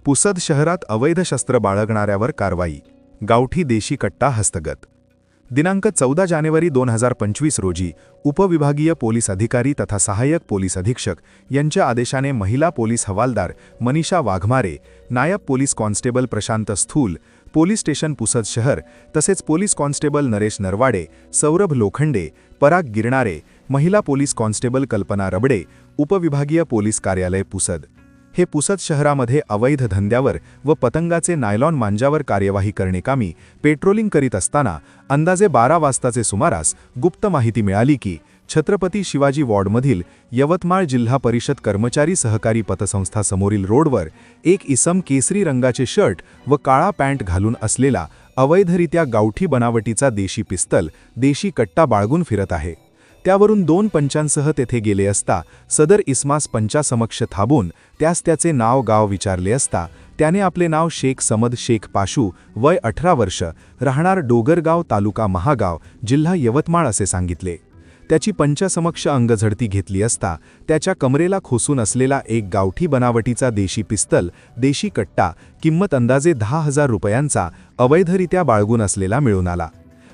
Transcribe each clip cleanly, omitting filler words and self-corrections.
पुसद शहरात अवैध शस्त्र बाळगणाऱ्यावर कारवाई, गावठी देशी कट्टा हस्तगत। दिनांक 14 जानेवारी 2025 रोजी उपविभागीय पोलीस अधिकारी तथा सहाय्यक पोलीस अधीक्षक यांच्या आदेशाने महिला पोलीस हवालदार मनीषा वाघमारे, नायब पोलीस कॉन्स्टेबल प्रशांत स्थूल, पोलीस स्टेशन पुसद शहर तसेच पोलीस कॉन्स्टेबल नरेश नरवाडे, सौरभ लोखंडे, पराग गिरणारे, महिला पोलीस कॉन्स्टेबल कल्पना रबडे, उपविभागीय पोलीस कार्यालय पुसद हे पुसद शहरामध्ये अवैध धंद्यावर व पतंगाचे नायलॉन मांजावर कार्यवाही करण्याकामी पेट्रोलिंग करीत असताना अंदाजे 12 वाजताचे सुमारास गुप्त माहिती मिळाली की छत्रपती शिवाजी वॉर्डमधील यवतमाळ जिल्हा परिषद कर्मचारी सहकारी पतसंस्था समोरील रोडवर एक इसम केसरी रंगाचे शर्ट व काळा पॅन्ट घालून असलेला अवैधरित्या गावठी बनावटीचा देशी पिस्तल, देशी कट्टा बाळगून फिरत आहे। त्यावरून 2 पंचांसह तेथे गेले असता सदर इस्मास पंचासमक्ष थांबून त्यास त्याचे नाव गाव विचारले असता त्याने आपले नाव शेख समद शेख पाशू, वय 18 वर्ष, राहणार डोगरगाव, तालुका महागाव, जिल्हा यवतमाळ असे सांगितले। त्याची पंचासमक्ष अंगझडती घेतली असता त्याच्या कमरेला खोसून असलेला एक गावठी बनावटीचा देशी पिस्तल, देशी कट्टा, किंमत अंदाजे 10,000 रुपयांचा अवैधरित्या बाळगून असलेला मिळून आला।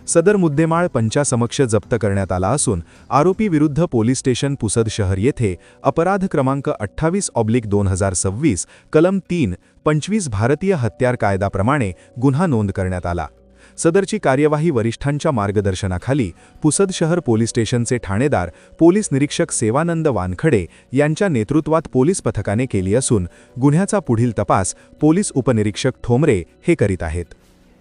सदर मुद्देमाळ पंचासमक्ष जप्त करण्यात आला असून आरोपी विरुद्ध पोलीस स्टेशन पुसद शहर येथे अपराध क्रमांक 28/2026 कलम 3(25) भारतीय हत्यार कायद्याप्रमाणे गुन्हा नोंद करण्यात आला। सदरची कार्यवाही वरिष्ठांच्या मार्गदर्शनाखाली पुसद शहर पोलीस स्टेशनचे ठाणेदार पोलीस निरीक्षक सेवानंद वानखडे यांच्या नेतृत्वात पोलीस पथकाने केली असून गुन्ह्याचा पुढील तपास पोलीस उपनिरीक्षक ठोंबरे हे करीत आहेत।